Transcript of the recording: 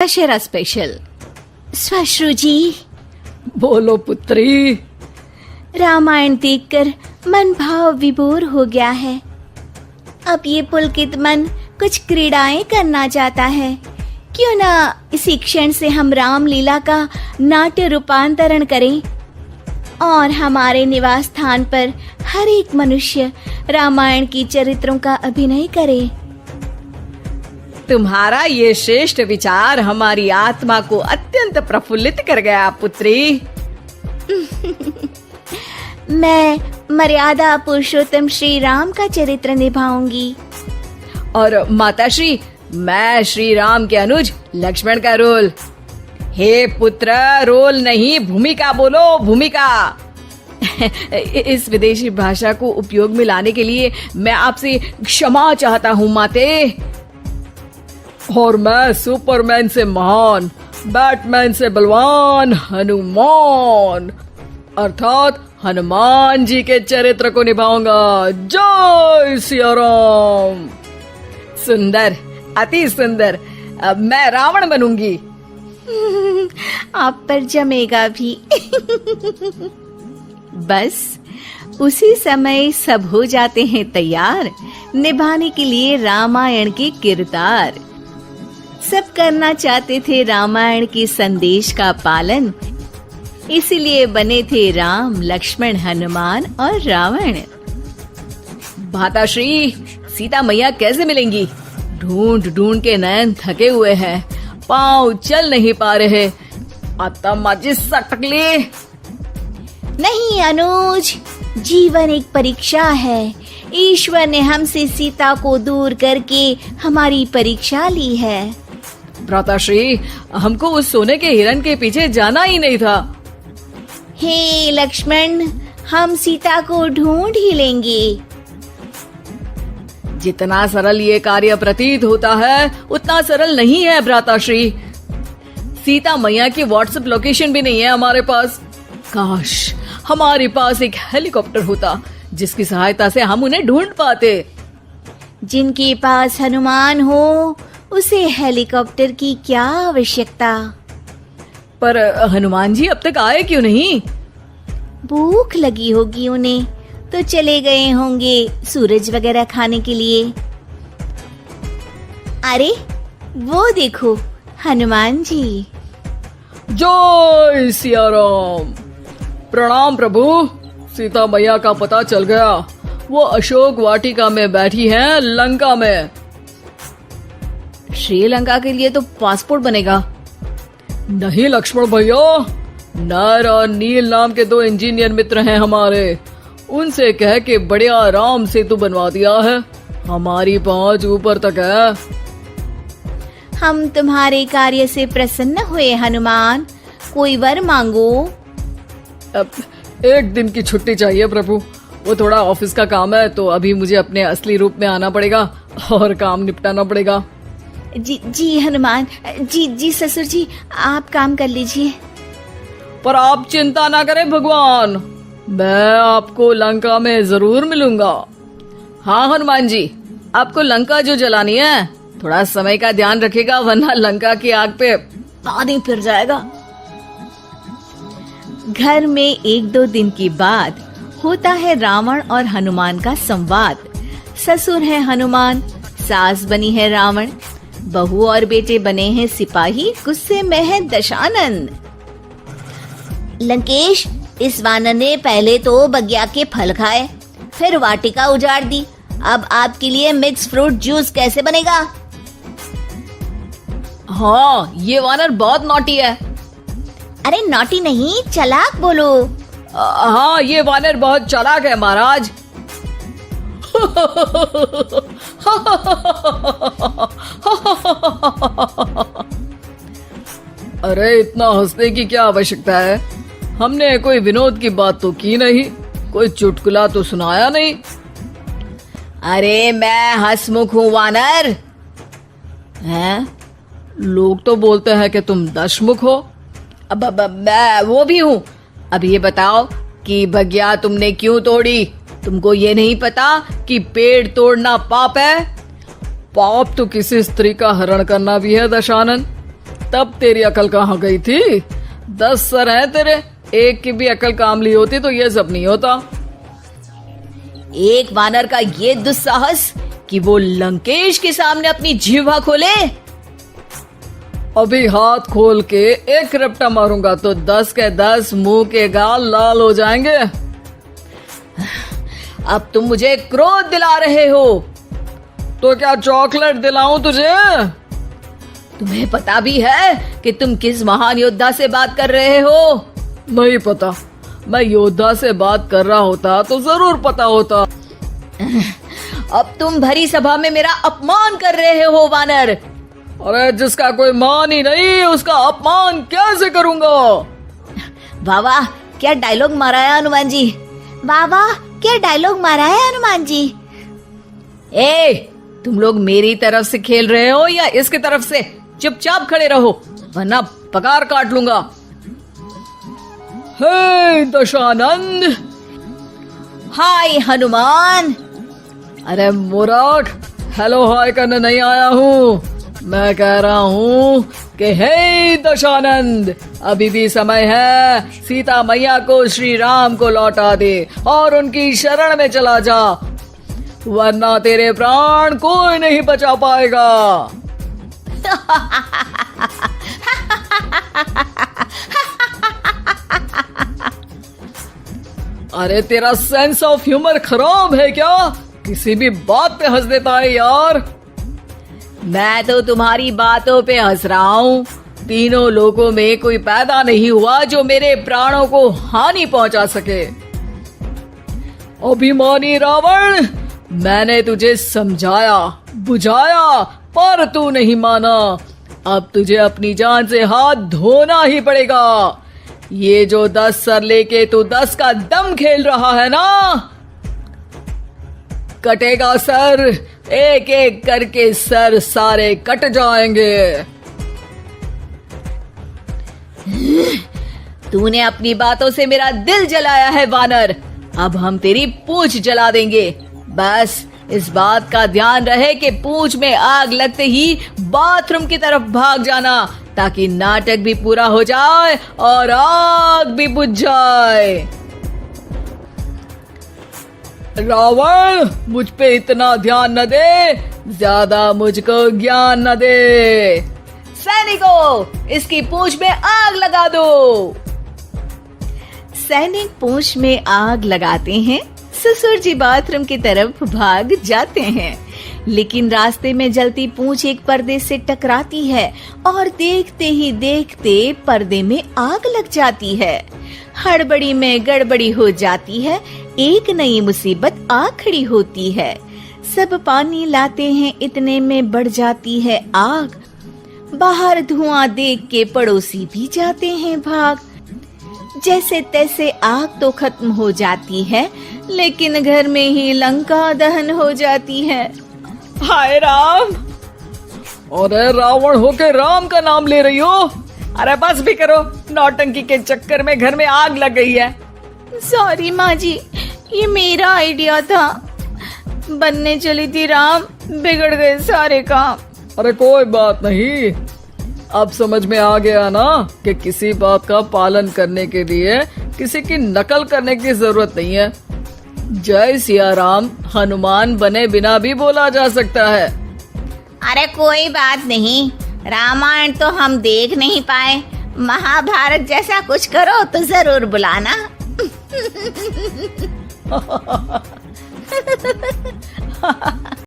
Dussehra special. श्वश्रु जी। बोलो पुत्री। रामायण देखकर मन भाव विभोर हो गया है। अब ये पुलकित मन कुछ क्रीड़ाएं करना चाहता है। क्यों ना इसी क्षण से हम रामलीला का नाट्य रूपांतरण करें और हमारे निवास स्थान पर हर एक मनुष्य रामायण की चरित्रों का अभिनय करे। तुम्हारा ये श्रेष्ठ विचार हमारी आत्मा को अत्यंत प्रफुल्लित कर गया पुत्री। मैं मर्यादा पुरुषोत्तम श्री राम का चरित्र निभाऊंगी। और माताश्री, मैं श्री राम के अनुज लक्ष्मण का रोल। हे पुत्र, रोल नहीं भूमिका बोलो, भूमिका। इस विदेशी भाषा को उपयोग में लाने के लिए मैं आपसे क्षमा चाहता हूँ माते। और मैं सुपरमैन से महान, बैटमैन से बलवान हनुमान अर्थात हनुमान जी के चरित्र को निभाऊंगा। जय सिया राम। सुंदर, अति सुंदर। अब मैं रावण बनूंगी। आप पर जमेगा भी। बस उसी समय सब हो जाते हैं तैयार निभाने के लिए रामायण के किरदार। सब करना चाहते थे रामायण के संदेश का पालन, इसीलिए बने थे राम, लक्ष्मण, हनुमान और रावण। माताश्री, सीता मैया कैसे मिलेंगी? ढूंढ ढूंढ के नयन थके हुए हैं, पाँव चल नहीं पा रहे। आता माजी सटकली। नहीं अनुज, जीवन एक परीक्षा है। ईश्वर ने हमसे सीता को दूर करके हमारी परीक्षा ली है। भ्राताश्री, हमको उस सोने के हिरण के पीछे जाना ही नहीं था। हे लक्ष्मण, हम सीता को ढूंढ ही लेंगे। जितना सरल ये कार्य प्रतीत होता है उतना सरल नहीं है भ्राताश्री। सीता मैया की व्हाट्सएप लोकेशन भी नहीं है हमारे पास। काश हमारे पास एक हेलीकॉप्टर होता जिसकी सहायता से हम उन्हें ढूंढ पाते। जिनके पास हनुमान हो उसे हेलीकॉप्टर की क्या आवश्यकता। पर हनुमान जी अब तक आए क्यों नहीं? भूख लगी होगी उन्हें, तो चले गए होंगे सूरज वगैरह खाने के लिए। अरे वो देखो हनुमान जी। जय सिया राम। प्रणाम प्रभु। सीता मैया का पता चल गया, वो अशोक वाटिका में बैठी हैं लंका में। श्रीलंका के लिए तो पासपोर्ट बनेगा। नहीं लक्ष्मण भैया, नर और नील नाम के 2 इंजीनियर मित्र हैं हमारे, उनसे कह के बढ़िया राम सेतु बनवा दिया है। हमारी पहुंच ऊपर तक है। हम तुम्हारे कार्य से प्रसन्न हुए हनुमान, कोई वर मांगो। अब 1 दिन की छुट्टी चाहिए प्रभु। वो थोड़ा ऑफिस का काम है, तो अभी मुझे अपने असली रूप में आना पड़ेगा और काम निपटाना पड़ेगा। जी हनुमान जी ससुर जी, आप काम कर लीजिए। पर आप चिंता ना करें भगवान, मैं आपको लंका में जरूर मिलूंगा। हाँ हनुमान जी, आपको लंका जो जलानी है थोड़ा समय का ध्यान रखेगा, वरना लंका की आग पे पानी फिर जाएगा। घर में 1-2 दिन की बाद होता है रावण और हनुमान का संवाद। ससुर है हनुमान, सास बनी है रावण, बहू और बेटे बने हैं सिपाही, गुस्से में है दशानन। लंकेश, इस वानर ने पहले तो बगिया के फल खाए, फिर वाटिका उजाड़ दी। अब आपके लिए मिक्स फ्रूट जूस कैसे बनेगा? हाँ, ये वानर बहुत नॉटी है। अरे नॉटी नहीं, चालाक बोलो। हाँ, ये वानर बहुत चालाक है महाराज। अरे इतना हंसने की क्या आवश्यकता है? हमने कोई विनोद की बात तो की नहीं, कोई चुटकुला तो सुनाया नहीं। अरे मैं हंसमुख हूँ वानर। हैं? लोग तो बोलते हैं कि तुम दशमुख हो। अब मैं वो भी हूँ। अब ये बताओ कि बगिया तुमने क्यों तोड़ी? तुमको ये नहीं पता कि पेड़ तोड़ना पाप है? पाप तो किसी स्त्री का हरण करना भी है दशानन। तब तेरी अकल कहाँ गई थी? 10 सर हैं तेरे, एक की भी अकल काम ली होती तो ये सब नहीं होता। एक वानर का ये दुस्साहस कि वो लंकेश के सामने अपनी जिह्वा खोले। अभी हाथ खोल के एक रपटा मारूंगा तो 10 के 10 मुंह के गाल लाल हो जाएंगे। अब तुम मुझे क्रोध दिला रहे हो। तो क्या चॉकलेट दिलाऊं तुझे? तुम्हें पता भी है कि तुम किस महान योद्धा से बात कर रहे हो? नहीं पता। मैं योद्धा से बात कर रहा होता तो जरूर पता होता। अब तुम भरी सभा में मेरा अपमान कर रहे हो वानर। अरे जिसका कोई मान ही नहीं उसका अपमान कैसे करूंगा? वाह वाह, क्या डायलॉग मारा है हनुमान जी। वाह वाह, क्या डायलॉग मारा है हनुमान जी। ए, तुम लोग मेरी तरफ से खेल रहे हो या इसकी तरफ से? चुपचाप खड़े रहो वरना पगार काट लूंगा। हे दशानंद। हाय हनुमान। अरे मूर्ख, हेलो हाय करने नहीं आया हूँ। मैं कह रहा हूँ कि हे दशानंद, अभी भी समय है। सीता मैया को श्री राम को लौटा दे और उनकी शरण में चला जा, वरना तेरे प्राण कोई नहीं बचा पाएगा। अरे तेरा सेंस ऑफ ह्यूमर खराब है क्या? किसी भी बात पे हंस देता है यार। मैं तो तुम्हारी बातों पे हंस रहा हूँ। तीनों लोगों में कोई पैदा नहीं हुआ जो मेरे प्राणों को हानि पहुंचा सके। अभिमानी रावण, मैंने तुझे समझाया बुझाया पर तू नहीं माना। अब तुझे अपनी जान से हाथ धोना ही पड़ेगा। ये जो 10 सर लेके तू 10 का दम खेल रहा है ना, कटेगा सर। एक एक करके सर सारे कट जाएंगे। तूने अपनी बातों से मेरा दिल जलाया है वानर। अब हम तेरी पूंछ जला देंगे। बस इस बात का ध्यान रहे कि पूंछ में आग लगते ही बाथरूम की तरफ भाग जाना, ताकि नाटक भी पूरा हो जाए और आग भी बुझ जाए। रावण, मुझ पे इतना ध्यान न दे, ज्यादा मुझको ज्ञान न दे। सैनिकों, इसकी पूंछ में आग लगा दो। सैनिक पूंछ में आग लगाते हैं। ससुर जी बाथरूम की तरफ भाग जाते हैं, लेकिन रास्ते में जलती पूंछ एक पर्दे से टकराती है और देखते ही देखते पर्दे में आग लग जाती है। हड़बड़ी में गड़बड़ी हो जाती है। एक नई मुसीबत आ खड़ी होती है। सब पानी लाते हैं, इतने में बढ़ जाती है आग। बाहर धुआं देख के पड़ोसी भी जाते हैं भाग। जैसे तैसे आग तो खत्म हो जाती है, लेकिन घर में ही लंका दहन हो जाती है। हाय राम। अरे रावण होके राम का नाम ले रही हो? अरे बस भी करो, नौटंकी के चक्कर में घर में आग लग गई है। सॉरी माँ जी, ये मेरा आइडिया था। बनने चली थी राम, बिगड़ गए सारे काम। अरे कोई बात नहीं, अब समझ में आ गया ना कि किसी बात का पालन करने के लिए किसी की नकल करने की जरूरत नहीं है। जय सिया राम हनुमान बने बिना भी बोला जा सकता है। अरे कोई बात नहीं, रामायण तो हम देख नहीं पाए। महाभारत जैसा कुछ करो तो जरूर बुलाना।